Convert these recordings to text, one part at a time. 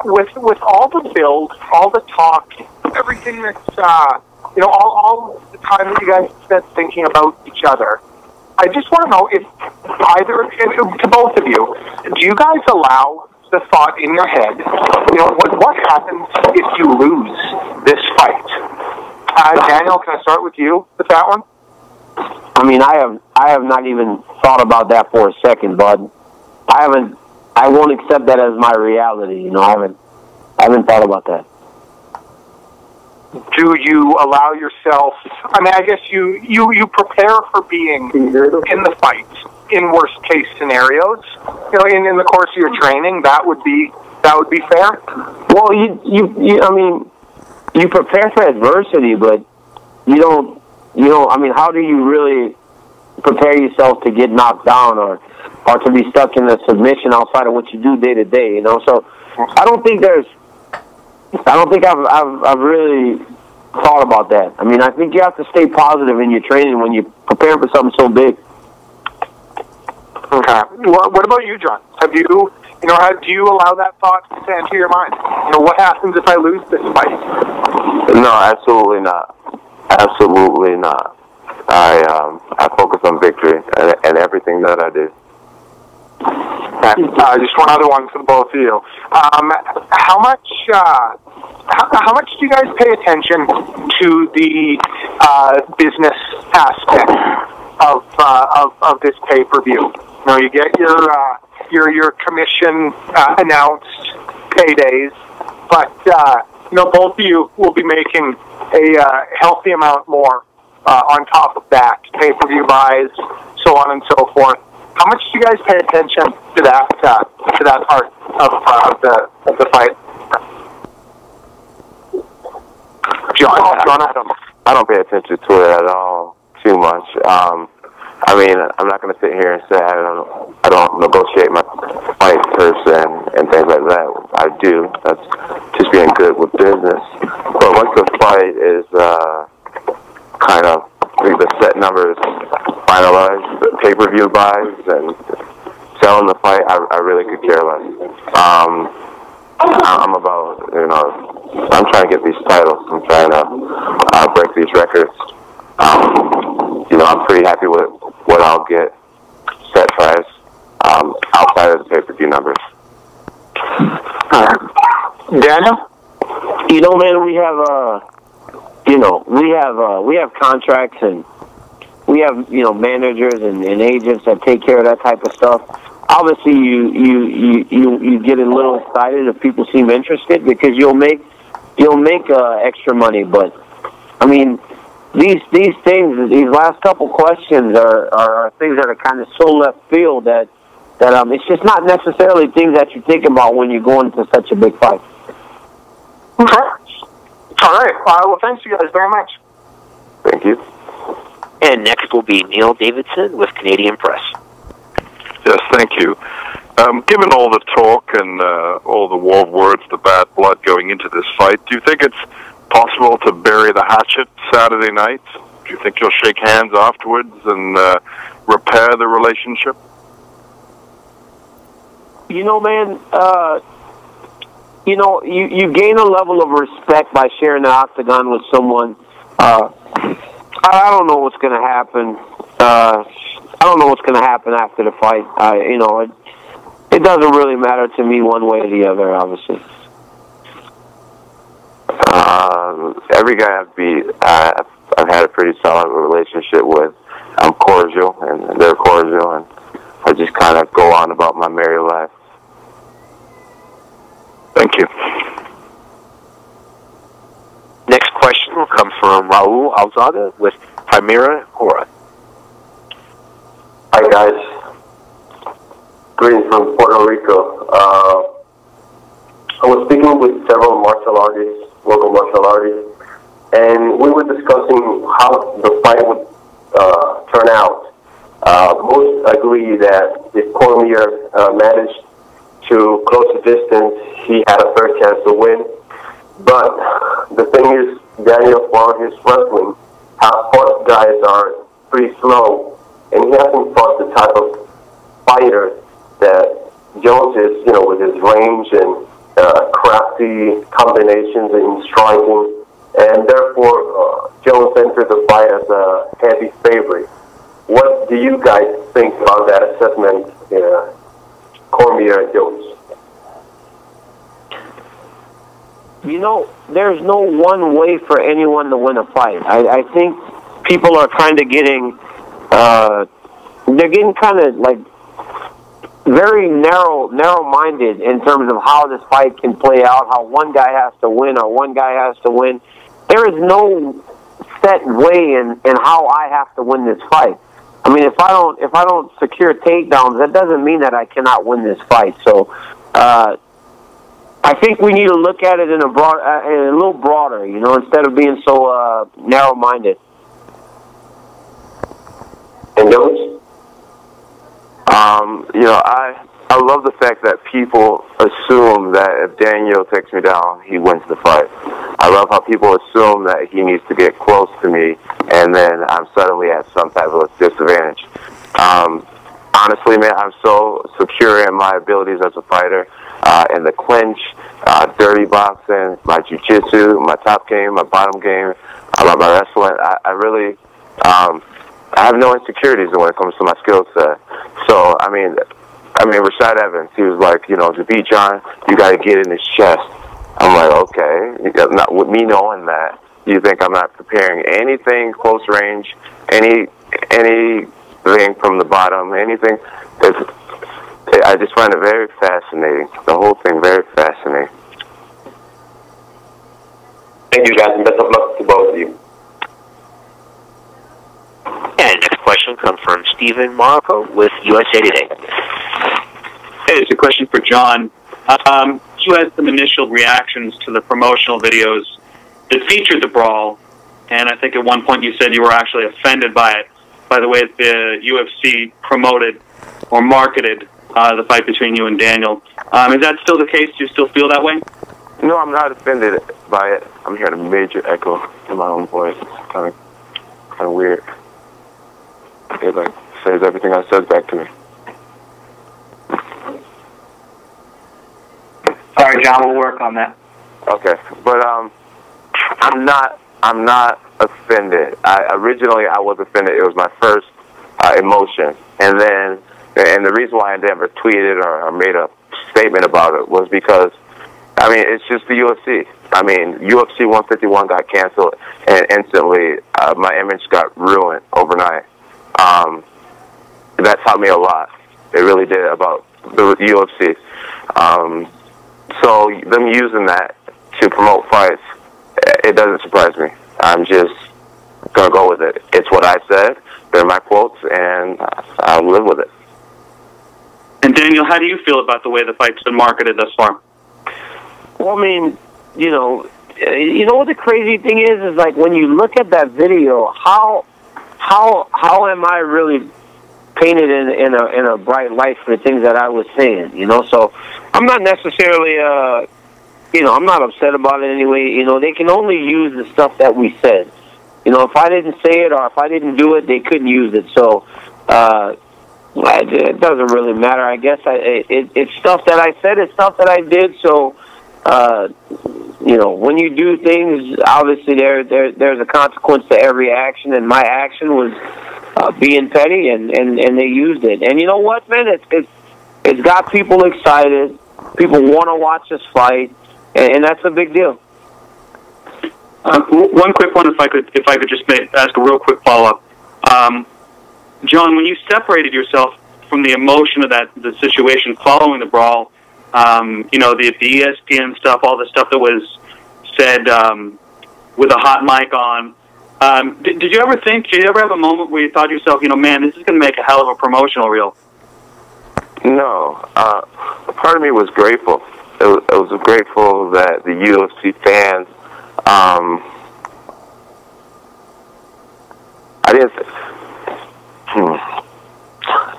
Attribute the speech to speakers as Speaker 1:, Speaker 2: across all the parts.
Speaker 1: with all the build, all the talk, everything that's all the time that you guys spent thinking about each other, I just want to know if to both of you, do you guys allow the thought in your head, what happens if you lose this fight? Daniel, can I start with you with that one?
Speaker 2: I mean, I have not even thought about that for a second, bud. I won't accept that as my reality. I haven't thought about that.
Speaker 1: Do you allow yourself? I mean, I guess you prepare for being in the fight in worst case scenarios. In the course of your training, that would be fair.
Speaker 2: Well, you prepare for adversity, but you don't. I mean, how do you really prepare yourself to get knocked down or to be stuck in a submission outside of what you do day to day? So I don't think I've really thought about that. I mean, I think you have to stay positive in your training when you're preparing for something so big.
Speaker 1: Okay. What about you, Jon? Do you allow that thought to enter your mind? What happens if I lose this fight?
Speaker 3: No, absolutely not. Absolutely not. I focus on victory and everything that I do.
Speaker 1: Just one other one for the both of you. How much do you guys pay attention to the business aspect of this pay-per-view? You get your commission announced paydays, but both of you will be making a healthy amount more on top of that, pay-per-view buys, so on and so forth. How much do you guys pay attention to that part of the fight? Jon,
Speaker 3: I don't pay attention to it at all too much. I mean, I'm not going to sit here and say I don't negotiate my fight person and things like that. I do. That's just being good with business. But once the fight is kind of the set numbers finalized, the pay-per-view buys and selling the fight, I really could care less. I'm about, I'm trying to get these titles. I'm trying to break these records. I'm pretty happy with what I'll get set price outside of the pay-per-view numbers.
Speaker 1: Daniel?
Speaker 2: Man, we have contracts and we have, managers and agents that take care of that type of stuff. Obviously, you get a little excited if people seem interested because you'll make extra money. But I mean, these things, these last couple questions are things that are kind of so left field that it's just not necessarily things that you think about when you go into such a big fight.
Speaker 1: Okay. All right. Well, thanks you guys very much.
Speaker 3: Thank you.
Speaker 4: And next will be Neil Davidson with Canadian Press.
Speaker 5: Yes, thank you. Given all the talk and all the war words, the bad blood going into this fight, do you think it's possible to bury the hatchet Saturday night? Do you think you'll shake hands afterwards and repair the relationship?
Speaker 2: Man, you gain a level of respect by sharing the octagon with someone. I don't know what's going to happen. I don't know what's going to happen after the fight. It doesn't really matter to me one way or the other, obviously.
Speaker 3: Every guy I've beat, I've had a pretty solid relationship with. I'm cordial, and they're cordial, and I just kind of go on about my merry life.
Speaker 5: Thank you.
Speaker 4: Next question will come from Raul Alzada with Primera Hora.
Speaker 6: Hi, guys. Greetings from Puerto Rico. I was speaking with several martial artists, local martial artists, and we were discussing how the fight would turn out. Most agree that if Cormier managed to close the distance, he had a fair chance to win. But the thing is, Daniel, for his wrestling, half-court guys are pretty slow, and he hasn't fought the type of fighter that Jones is, with his range and crafty combinations in striking, and therefore Jones entered the fight as a heavy favorite. What do you guys think about that assessment, Cormier and Jones?
Speaker 2: You know, there's no one way for anyone to win a fight. I think people are kind of getting, they're getting kind of like very narrow-minded in terms of how this fight can play out, how one guy has to win or one guy has to win. There is no set way in how I have to win this fight. I mean, if I don't secure takedowns, that doesn't mean that I cannot win this fight. So, I think we need to look at it in a little broader, you know, instead of being so narrow-minded.
Speaker 6: And Jones?
Speaker 3: You know, I love the fact that people assume that if Daniel takes me down, he wins the fight. I love how people assume that he needs to get close to me, and then I'm suddenly at some type of disadvantage. Honestly, man, I'm so secure in my abilities as a fighter, in the clinch, dirty boxing, my jiu-jitsu, my top game, my bottom game, my wrestling. I really, I have no insecurities when it comes to my skill set. So, I mean, Rashad Evans, he was like, you know, to beat Jon, you got to get in his chest. I'm like, okay. Not with me knowing that, you think I'm not preparing anything close range, anything from the bottom, anything. I just find it very fascinating. The whole thing very fascinating.
Speaker 6: Thank you, guys, and best of luck to both of you.
Speaker 4: And next question comes from Stephen Marco with USA Today.
Speaker 7: Hey, it's a question for Jon. You had some initial reactions to the promotional videos that featured the brawl, and I think at one point you said you were actually offended by it, by the way the UFC promoted or marketed the fight between you and Daniel. Is that still the case? Do you still feel that way?
Speaker 3: No, I'm not offended by it. I'm hearing a major echo in my own voice. It's kind of weird. It like says everything I said back to me.
Speaker 1: Sorry, Jon, we'll work on that.
Speaker 3: Okay, but I'm not offended. Originally I was offended. It was my first emotion, and the reason why I never tweeted or made a statement about it was because, I mean, it's just the UFC. I mean, UFC 151 got canceled, and instantly my image got ruined overnight. That taught me a lot. It really did about the UFC. So them using that to promote fights, it doesn't surprise me. I'm just going to go with it. It's what I said. They're my quotes, and I'll live with it.
Speaker 7: And Daniel, how do you feel about the way the fight's been marketed thus far?
Speaker 2: Well, I mean, you know what the crazy thing is like when you look at that video, how am I really painted in a bright light for the things that I was saying, you know? So I'm not necessarily, I'm not upset about it anyway. You know, they can only use the stuff that we said. You know, if I didn't say it or if I didn't do it, they couldn't use it. So it doesn't really matter. I guess it's stuff that I said. It's stuff that I did. So, you know, when you do things, obviously there's a consequence to every action, and my action was being petty, and they used it. And you know what, man? It's got people excited. People want to watch us fight, and that's a big deal.
Speaker 7: One quick one, if I could just ask a real quick follow-up. Jon, when you separated yourself from the emotion of the situation following the brawl, you know, the ESPN stuff, all the stuff that was said with a hot mic on, did you ever have a moment where you thought to yourself, you know, man, this is going to make a hell of a promotional reel?
Speaker 3: No. Part of me was grateful. It was grateful that the UFC fans,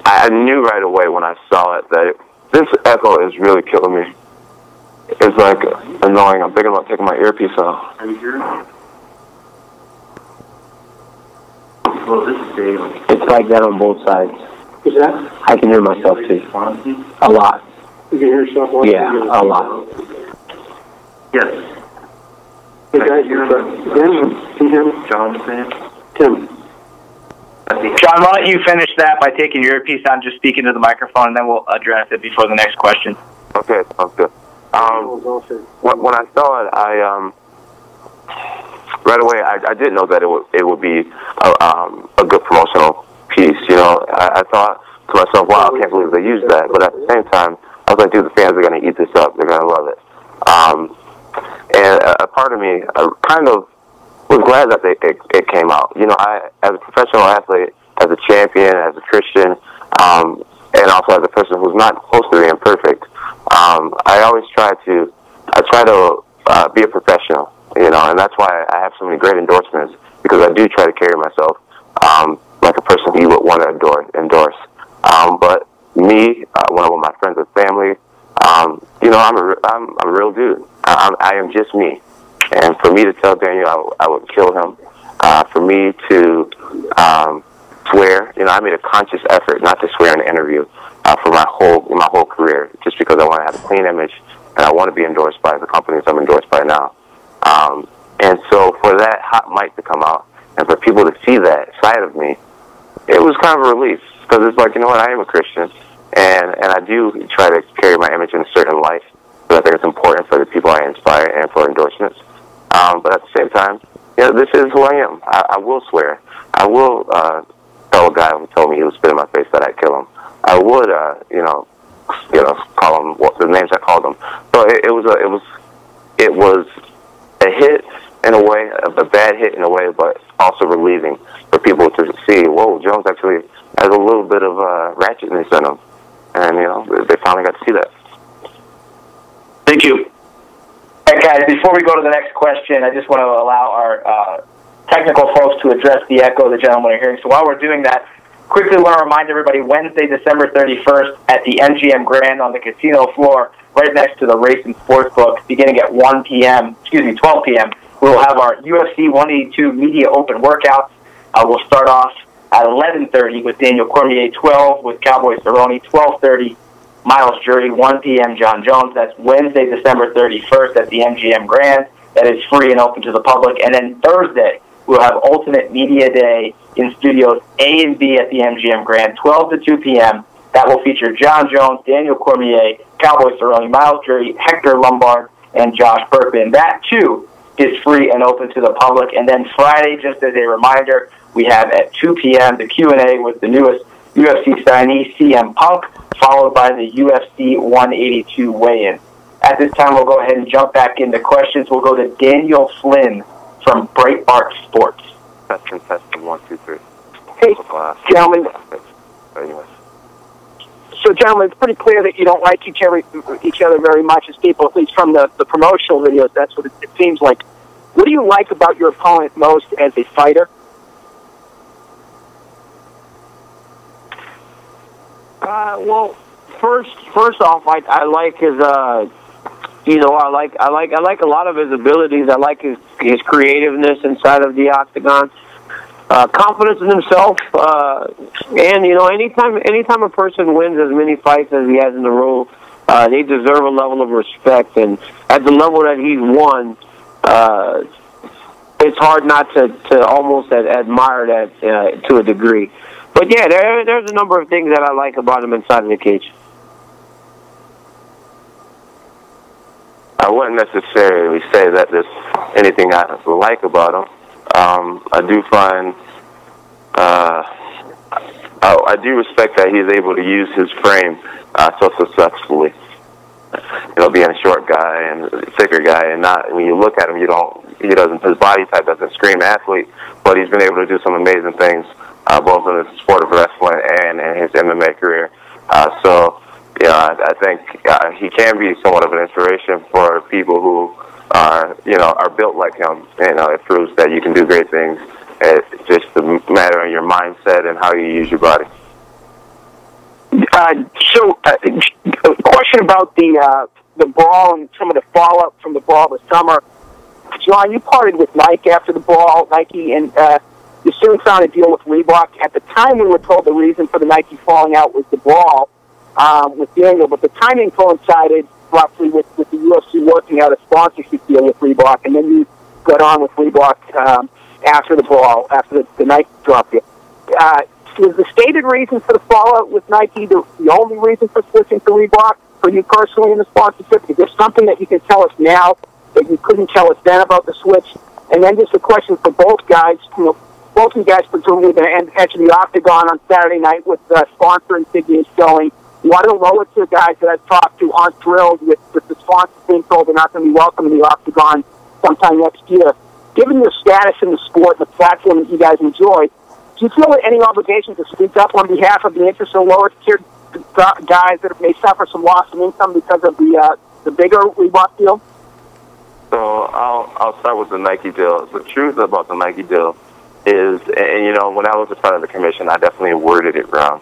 Speaker 3: I knew right away when I saw it that this echo is really killing me. It's like annoying. I'm thinking about taking my earpiece off.
Speaker 6: Are you hearing me?
Speaker 2: Well, this is Dave. It's like that on both sides.
Speaker 6: Is that?
Speaker 2: I can hear myself too. A lot.
Speaker 6: You can hear yourself?
Speaker 2: Yeah, a lot.
Speaker 8: Yes.
Speaker 6: Hey guys, can you hear me?
Speaker 8: John's name?
Speaker 6: Tim.
Speaker 9: John, why don't you finish that by taking your earpiece on, just speaking to the microphone, and then we'll address it before the next question.
Speaker 3: Okay, sounds good. When I saw it, right away I didn't know that it would be a good promotional piece. You know, I thought to myself, wow, I can't believe they used that. But at the same time, I was like, dude, the fans are going to eat this up. They're going to love it. And a part of me kind of was glad that it came out. You know, as a professional athlete, as a champion, as a Christian, and also as a person who's not supposed to be imperfect, I always try to be a professional, you know, and that's why I have so many great endorsements, because I do try to carry myself like a person you would want to endorse. But me, when I'm with my friends and family, you know, I'm a real dude. I am just me. And for me to tell Daniel I would kill him, for me to swear, you know, I made a conscious effort not to swear in an interview for my whole career, just because I want to have a clean image and I want to be endorsed by the companies I'm endorsed by now. And so for that hot mic to come out and for people to see that side of me, it was kind of a relief, because it's like, you know what, I am a Christian, and I do try to carry my image in a certain light, so I think it's important for the people I inspire and for endorsements. But at the same time, you know, this is who I am. I will swear. I will tell a guy who told me he would spit in my face that I'd kill him. I would, you know, call him the names I called him. So it was a hit in a way, a bad hit in a way, but also relieving for people to see, whoa, Jones actually has a little bit of ratchetness in him, and you know, they finally got to see that.
Speaker 9: Thank you. All right, guys, before we go to the next question, I just want to allow our technical folks to address the echo the gentlemen are hearing. So while we're doing that, quickly want to remind everybody, Wednesday, December 31st at the MGM Grand on the casino floor, right next to the Race and Sports Book, beginning at 12 p.m. We will have our UFC 182 media open workouts. We'll start off at 11:30 with Daniel Cormier, 12 with Cowboy Cerrone, 12:30 Miles Jury, 1 p.m. Jon Jones. That's Wednesday, December 31st at the MGM Grand. That is free and open to the public. And then Thursday, we'll have Ultimate Media Day in Studios A and B at the MGM Grand, 12 to 2 p.m. That will feature Jon Jones, Daniel Cormier, Cowboy Cerrone, Miles Jury, Hector Lombard, and Josh Berkman. That, too, is free and open to the public. And then Friday, just as a reminder, we have at 2 p.m. the Q&A with the newest UFC signee, CM Punk, followed by the UFC 182 weigh-in. At this time, we'll go ahead and jump back into questions. We'll go to Daniel Flynn from Breitbart Sports.
Speaker 3: Testing, 1, 2, 3.
Speaker 10: Hey, gentlemen.
Speaker 3: Anyways.
Speaker 10: So, gentlemen, it's pretty clear that you don't like each other very much as people, at least from the promotional videos. That's what it seems like. What do you like about your opponent most as a fighter?
Speaker 2: Well, first off, I like his, you know, I like a lot of his abilities. I like his creativeness inside of the octagon, confidence in himself, and you know, anytime a person wins as many fights as he has in a row, they deserve a level of respect. And at the level that he's won, it's hard not to almost admire that to a degree. But yeah, there's a number of things that I like about him inside of the cage.
Speaker 3: I wouldn't necessarily say that there's anything I like about him. I do find, I do respect that he's able to use his frame so successfully. You know, being a short guy and a thicker guy, and not, when you look at him, his body type doesn't scream athlete, but he's been able to do some amazing things, both in the sport of wrestling and in his MMA career. So, you know, I think he can be somewhat of an inspiration for people who are built like him. You know, it proves that you can do great things. It's just a matter of your mindset and how you use your body.
Speaker 10: So, a question about the brawl and some of the fallout from the brawl this summer. John, you parted with Nike after the brawl, Nike, and you soon found a deal with Reebok. At the time, we were told the reason for the Nike falling out was the brawl with Daniel, but the timing coincided roughly with the UFC working out a sponsorship deal with Reebok, and then you got on with Reebok after the brawl, after the Nike dropped you. Was the stated reason for the fallout with Nike the only reason for switching to Reebok for you personally in the sponsorship? Is there something that you can tell us now that you couldn't tell us then about the switch? And then just a question for both guys. You know, both you guys presumably going to enter the Octagon on Saturday night with sponsor insignias showing. A lot of the Lower-tier guys that I've talked to aren't thrilled with the sponsors being told they're not going to be welcome in the Octagon sometime next year. Given your status in the sport and the platform that you guys enjoy, do you feel any obligation to speak up on behalf of the interests of lower-tier guys that may suffer some loss in income because of the bigger Reebok deal?
Speaker 3: So I'll start with the Nike deal. The truth about the Nike deal is, and you know, when I was a part of the commission, I definitely worded it wrong.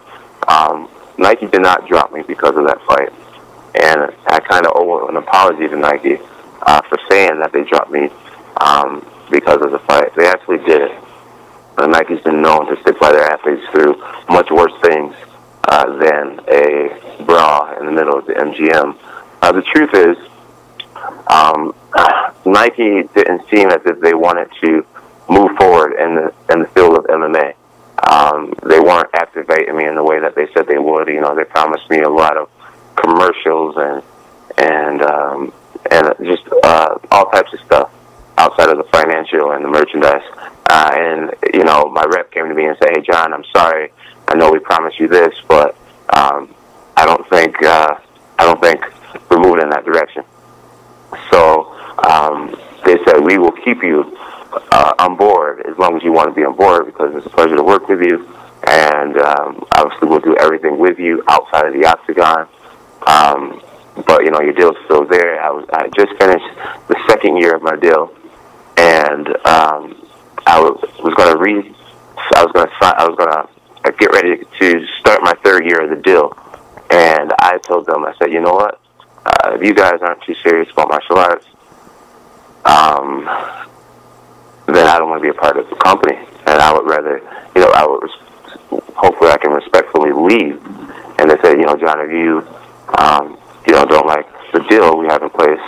Speaker 3: Nike did not drop me because of that fight, and I kind of owe an apology to Nike for saying that they dropped me because of the fight. They actually did. Nike's been known to stick by their athletes through much worse things than a brawl in the middle of the MGM. The truth is, Nike didn't seem as if they wanted to move forward in the field of MMA. They weren't activating me in the way that they said they would. You know, they promised me a lot of commercials and just all types of stuff outside of the financial and the merchandise. And you know, my rep came to me and said, "Hey, John, I'm sorry. I know we promised you this, but I don't think we're moving in that direction." So they said, "We will keep you on board as long as you want to be on board, because it's a pleasure to work with you, and obviously we'll do everything with you outside of the Octagon. But you know, your deal's still there." I just finished the second year of my deal, and I was going to get ready to start my third year of the deal, and I told them, I said, "You know what? If you guys aren't too serious about martial arts, then I don't want to be a part of the company, and I would rather, you know, hopefully I can respectfully leave." And they said, "You know, John, if you, you know, don't like the deal we have in place,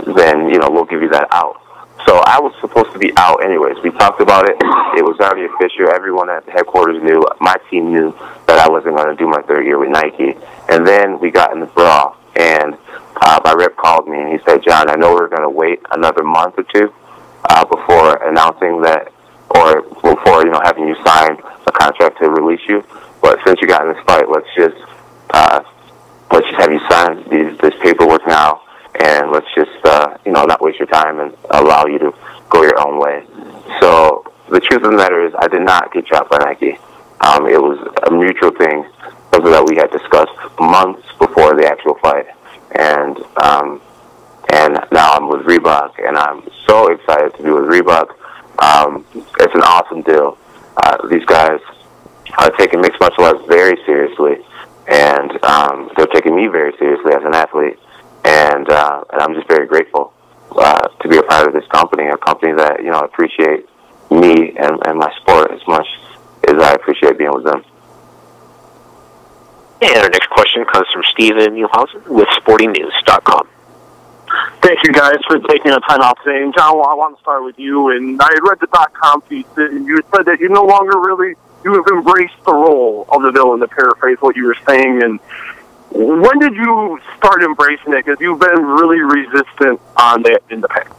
Speaker 3: then, you know, we'll give you that out." So I was supposed to be out anyways. We talked about it. It was already official. Everyone at the headquarters knew. My team knew that I wasn't going to do my third year with Nike. And then we got in the brawl, and my rep called me, and he said, "John, I know we're going to wait another month or two before announcing that, or before, you know, having you sign a contract to release you. But since you got in this fight, let's just have you sign this paperwork now, and let's just, you know, not waste your time and allow you to go your own way." So the truth of the matter is, I did not get dropped by Nike. It was a mutual thing, something that we had discussed months before the actual fight. And now I'm with Reebok, and I'm so excited to be with Reebok. It's an awesome deal. These guys are taking mixed martial arts very seriously, and they're taking me very seriously as an athlete. And I'm just very grateful to be a part of this company, a company that, you know, appreciate me and my sport as much as I appreciate being with them.
Speaker 4: And our next question comes from Steven Muehlhausen with SportingNews.com.
Speaker 8: Thank you guys for taking the time out today. And John, I want to start with you. And I read the .com piece, and you said that you no longer you have embraced the role of the villain, to paraphrase what you were saying. And when did you start embracing it? Because you've been really resistant on that in the past.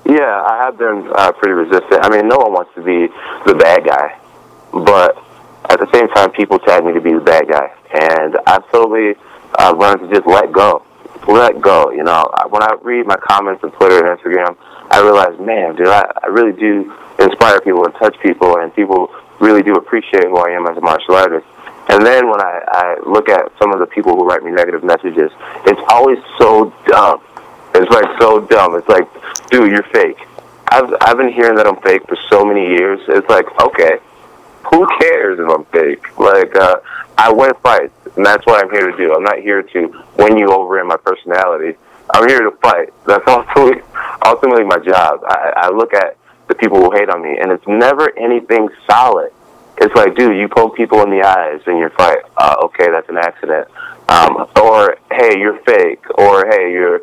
Speaker 3: Yeah, I have been pretty resistant. I mean, no one wants to be the bad guy, but at the same time, people tag me to be the bad guy, and I've totally learned to just let go. Let go. You know, when I read my comments on Twitter and Instagram, I realize, man, dude, I really do inspire people and touch people, and people really do appreciate who I am as a martial artist. And then when I look at some of the people who write me negative messages, it's always so dumb. It's like so dumb. It's like, dude, you're fake. I've been hearing that I'm fake for so many years. It's like, okay, who cares if I'm fake? Like, I win fights, and that's what I'm here to do. I'm not here to win you over in my personality. I'm here to fight. That's ultimately my job. I look at the people who hate on me, and it's never anything solid. It's like, dude, you poke people in the eyes in your fight. Okay, that's an accident. Or, hey, hey, you're fake, or hey, you're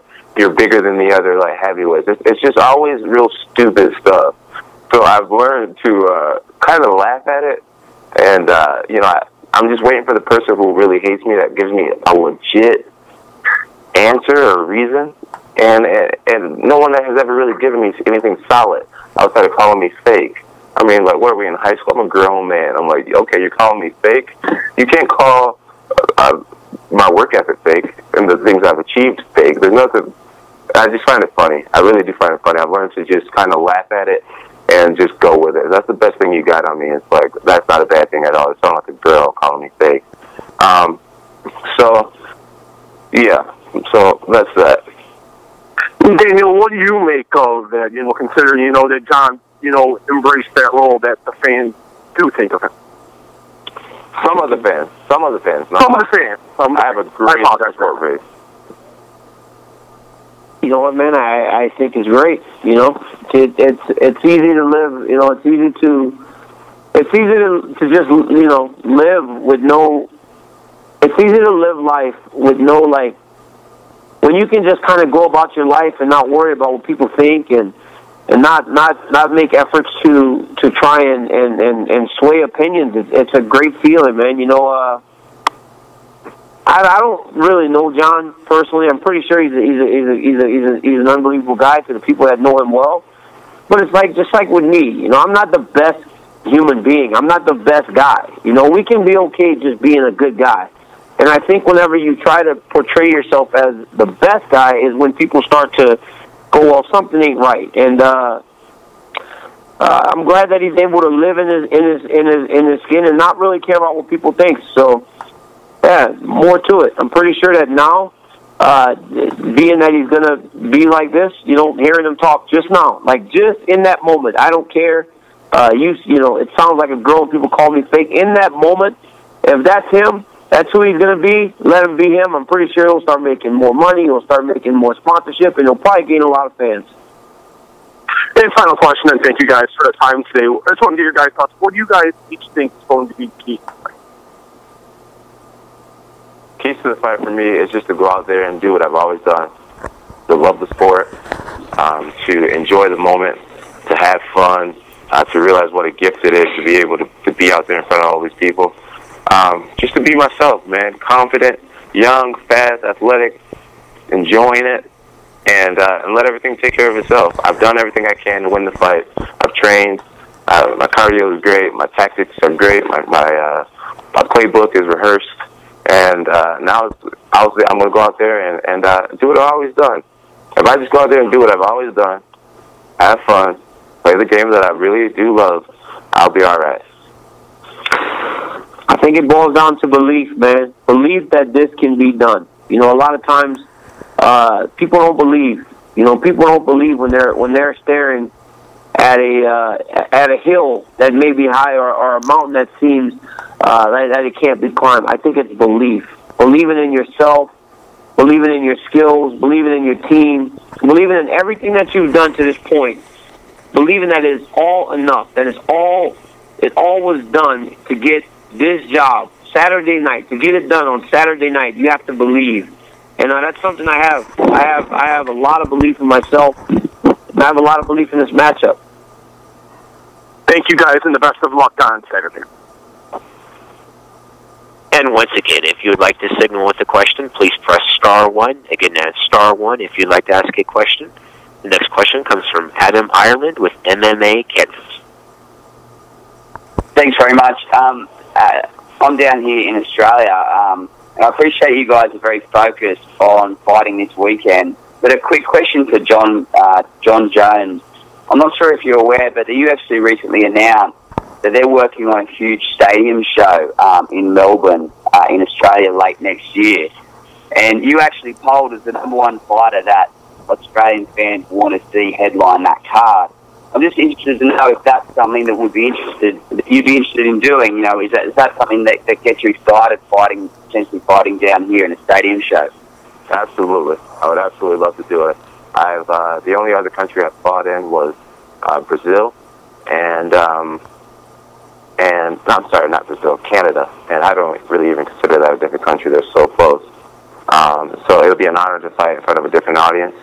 Speaker 3: bigger than the other like heavyweights. It's just always real stupid stuff. So I've learned to kind of laugh at it, and you know, I'm just waiting for the person who really hates me that gives me a legit answer or reason. And no one has ever really given me anything solid outside of calling me fake. I mean, like, what are we in high school? I'm a grown man. I'm like, okay, you're calling me fake? You can't call my work ethic fake and the things I've achieved fake. There's nothing. I just find it funny. I really do find it funny. I've learned to just kind of laugh at it and just go with it. That's the best thing you got on me. It's like, that's not a bad thing at all. It sounds like a girl calling me fake. So, yeah. So that's that.
Speaker 8: Daniel, what do you make of that? You know, considering, you know, that Jon, you know, embraced that role that the fans do think of him.
Speaker 3: Some of the fans. No,
Speaker 8: some of the fans.
Speaker 3: I have a great support base.
Speaker 2: You know what, man? I think it's great. You know, it's easy to live. You know, it's easy to just, you know, live with no. It's easy to live life with no, like, when you can just kind of go about your life and not worry about what people think, and not make efforts to try and sway opinions. It's a great feeling, man. You know, I don't really know Jon personally. I'm pretty sure he's an unbelievable guy to the people that know him well. But it's like, just like with me, you know, I'm not the best human being. I'm not the best guy. You know, we can be okay just being a good guy. And I think whenever you try to portray yourself as the best guy is when people start to go, well, something ain't right. And I'm glad that he's able to live in his skin and not really care about what people think. So, yeah, more to it. I'm pretty sure that now, being that he's gonna be like this, you know, hearing him talk just now, like just in that moment, I don't care. You know, it sounds like a girl and people call me fake. In that moment, if that's him, that's who he's going to be. Let him be him. I'm pretty sure he'll start making more money. He'll start making more sponsorship, and he'll probably gain a lot of fans.
Speaker 8: And final question, and thank you guys for the time today. I just want to get your guys' thoughts. What do you guys each think is going to be key?
Speaker 3: Keys to the fight for me is just to go out there and do what I've always done. To love the sport, to enjoy the moment, to have fun, to realize what a gift it is to be able to be out there in front of all these people. Just to be myself, man. Confident, young, fast, athletic, enjoying it, and let everything take care of itself. I've done everything I can to win the fight. I've trained. My cardio is great. My tactics are great. My playbook is rehearsed. And now I'm going to go out there and do what I've always done. If I just go out there and do what I've always done, have fun, play the game that I really do love, I'll be all right.
Speaker 2: I think it boils down to belief, man. Belief that this can be done. You know, a lot of times people don't believe. You know, people don't believe when they're staring at a hill that may be high or a mountain that seems that it can't be climbed. I think it's belief. Believing in yourself, believing in your skills, believing in your team, believing in everything that you've done to this point. Believing that it is all enough. That it all was done to get this job Saturday night. To get it done on Saturday night, you have to believe. And that's something I have. I have a lot of belief in myself. And I have a lot of belief in this matchup.
Speaker 8: Thank you guys, and the best of luck on Saturday.
Speaker 4: And once again, if you would like to signal with a question, please press *1. Again, that's *1 if you'd like to ask a question. The next question comes from Adam Ireland with MMA Kansas.
Speaker 11: Thanks very much. I'm down here in Australia, and I appreciate you guys are very focused on fighting this weekend. But a quick question for Jon Jones. I'm not sure if you're aware, but the UFC recently announced that they're working on a huge stadium show in Melbourne, in Australia, late next year. And you actually polled as the #1 fighter that Australian fans want to see headline that card. I'm just interested to know if that's something that you'd be interested in doing. You know, is that something that gets you excited, potentially fighting down here in a stadium show?
Speaker 3: Absolutely, I would absolutely love to do it. The only other country I fought in was Brazil, and I'm sorry, not Brazil, Canada. And I don't really even consider that a different country. They're so close. So it'll be an honor to fight in front of a different audience,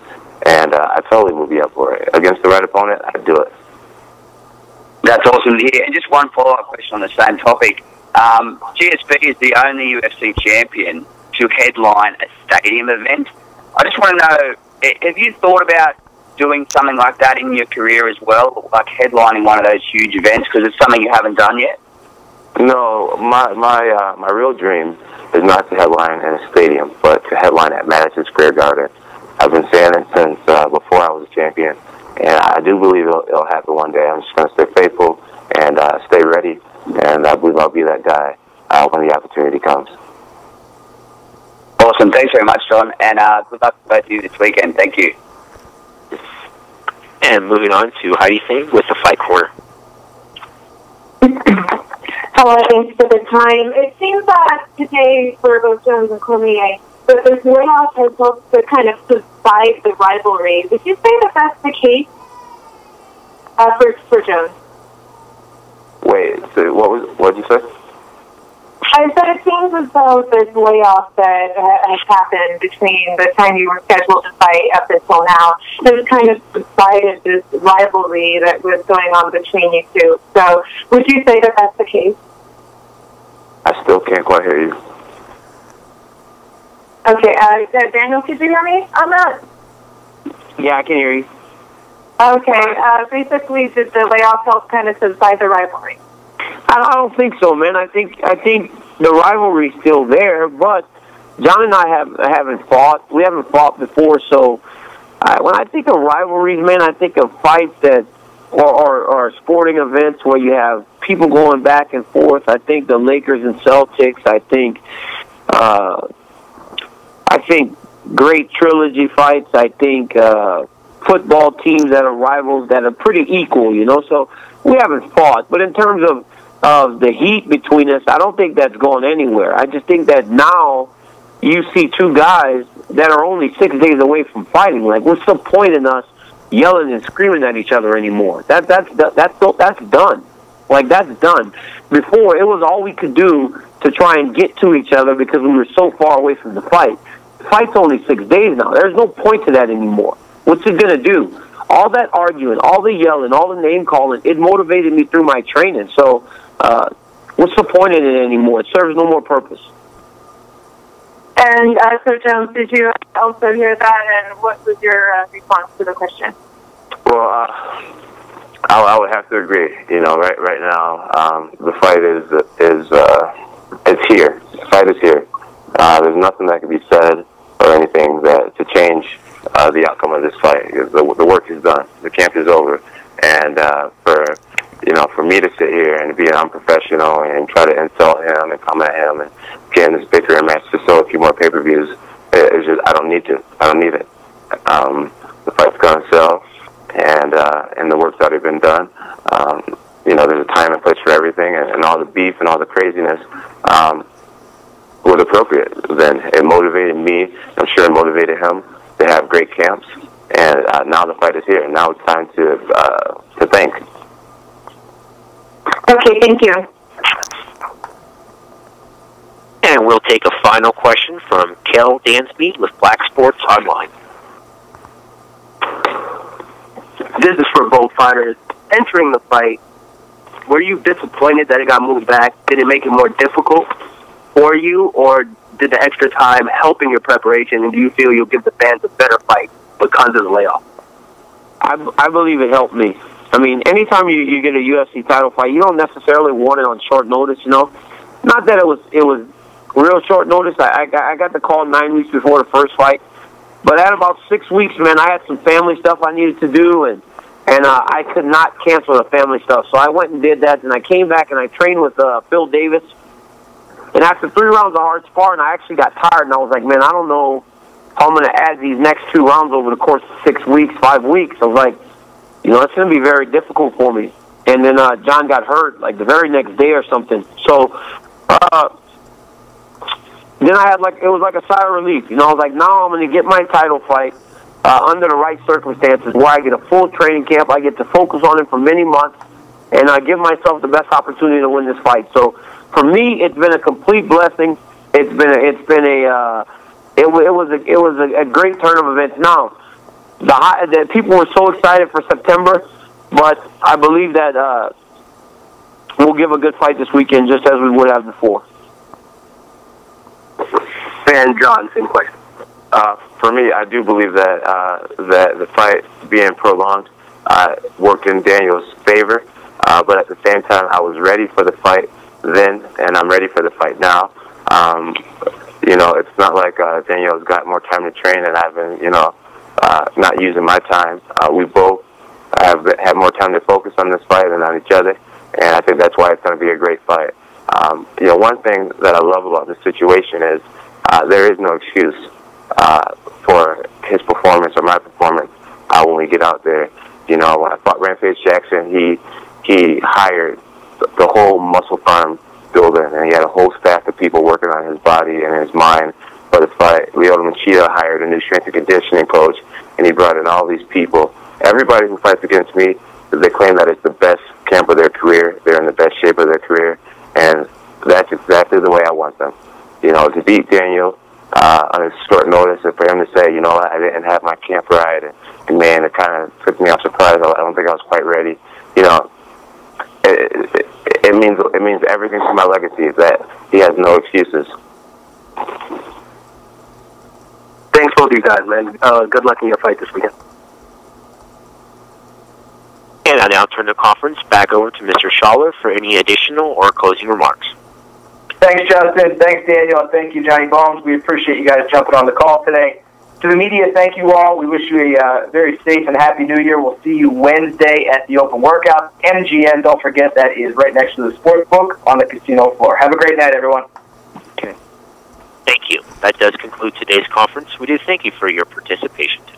Speaker 3: and I totally will be up for it. Against the right opponent, I'd do it.
Speaker 11: That's awesome to hear. And just one follow-up question on the same topic. GSP is the only UFC champion to headline a stadium event. I just want to know, have you thought about doing something like that in your career as well, like headlining one of those huge events, because it's something you haven't done yet?
Speaker 3: No, my real dream is not to headline in a stadium, but to headline at Madison Square Garden. I've been saying it since before I was a champion, and I do believe it'll happen one day. I'm just going to stay faithful and stay ready, and I believe I'll be that guy when the opportunity comes.
Speaker 11: Awesome. Thanks very much, Jon, and good luck to both of you this weekend. Thank you.
Speaker 4: And moving on to Heidi Singh with the Fight Corner.
Speaker 12: Hello, thanks for the time. It seems that today for both Jones and Cormier, that this layoff has helped to kind of subside the rivalry. Would you say that that's the case for Jones?
Speaker 3: Wait, so what did you say?
Speaker 12: I said it seems as though this layoff that has happened between the time you were scheduled to fight up until now has kind of subsided this rivalry that was going on between you two. So would you say that that's the case?
Speaker 3: I still can't quite hear you.
Speaker 12: Okay, Daniel, could you hear me on that?
Speaker 2: Yeah, I can hear you.
Speaker 12: Okay, basically did the layoff help kind of subside the rivalry?
Speaker 2: I don't think so, man. I think the rivalry's still there, but Jon and I haven't fought. We haven't fought before, so when I think of rivalries, man, I think of fights that or sporting events where you have people going back and forth. I think the Lakers and Celtics. I think great trilogy fights. I think football teams that are rivals that are pretty equal, you know. So we haven't fought, but in terms of the heat between us, I don't think that's going anywhere. I just think that now you see two guys that are only 6 days away from fighting. Like, what's the point in us yelling and screaming at each other anymore? That's done. Like, that's done. Before, it was all we could do to try and get to each other because we were so far away from the fight. The fight's only 6 days now. There's no point to that anymore. What's it going to do? All that arguing, all the yelling, all the name-calling, it motivated me through my training. So what's the point in it anymore? It serves no more purpose.
Speaker 12: And so, Jones, did you also hear that, and what was your response to the question?
Speaker 3: Well, I would have to agree. You know, right now, the fight it's here. The fight is here. There's nothing that can be said or anything to change the outcome of this fight. The work is done. The camp is over, and for me to sit here and be unprofessional and try to insult him and come at him and get in this bickering match to sell a few more pay-per-views, it's just I don't need to. I don't need it. The fight's gonna sell, and the work's already been done. There's a time and place for everything, and all the beef and all the craziness was appropriate. Then it motivated me. I'm sure it motivated him to have great camps, and now the fight is here. Now it's time to think.
Speaker 12: Okay, thank you.
Speaker 4: And we'll take a final question from Kel Dansby with Black Sports Online.
Speaker 13: This is for both fighters. Entering the fight, were you disappointed that it got moved back? Did it make it more difficult for you, or did the extra time help in your preparation, and do you feel you'll give the fans a better fight because of the layoff?
Speaker 2: I believe it helped me. I mean, anytime you get a UFC title fight, you don't necessarily want it on short notice, you know. Not that it was real short notice. I got the call 9 weeks before the first fight, but at about 6 weeks, man, I had some family stuff I needed to do, and I could not cancel the family stuff. So I went and did that, and I came back and I trained with Phil Davis. And after 3 rounds of hard sparring, I actually got tired, and I was like, man, I don't know how I'm going to add these next 2 rounds over the course of 6 weeks, 5 weeks. I was like, it's going to be very difficult for me. And then Jon got hurt, like the very next day or something. So then I had it was like a sigh of relief. I was like, now I'm going to get my title fight under the right circumstances where I get a full training camp. I get to focus on it for many months and give myself the best opportunity to win this fight. So for me, it's been a complete blessing. It's been it was a great turn of events. Now, the people were so excited for September, but I believe that we'll give a good fight this weekend, just as we would have before.
Speaker 13: And John, same question.
Speaker 3: For me, I do believe that that the fight being prolonged worked in Daniel's favor, but at the same time, I was ready for the fight then, and I'm ready for the fight now. You know, it's not like Daniel's got more time to train, and I've been, you know, not using my time. We both have more time to focus on this fight and on each other, and I think that's why it's going to be a great fight. You know, one thing that I love about this situation is there is no excuse for his performance or my performance when we get out there. You know, when I fought Rampage Jackson, he hired the whole muscle farm building, and he had a whole staff of people working on his body and his mind for the fight. Lyoto Machida hired a new strength and conditioning coach, and he brought in all these people. Everybody who fights against me, they claim that it's the best camp of their career. They're in the best shape of their career, and that's exactly the way I want them. You know, to beat Daniel on a short notice, and for him to say, you know, I didn't have my camp right, and man, it kind of took me off surprise. I don't think I was quite ready. You know, it means everything to my legacy is that he has no excuses.
Speaker 13: Thanks both of you guys, man. Good luck in your fight this weekend.
Speaker 4: And I now turn the conference back over to Mr. Schaller for any additional or closing remarks.
Speaker 9: Thanks, Justin. Thanks, Daniel. And thank you, Johnny Bones. We appreciate you guys jumping on the call today. To the media, thank you all. We wish you a very safe and happy New Year. We'll see you Wednesday at the Open Workout. MGM, don't forget, that is right next to the sports book on the casino floor. Have a great night, everyone.
Speaker 4: Okay. Thank you. That does conclude today's conference. We do thank you for your participation today.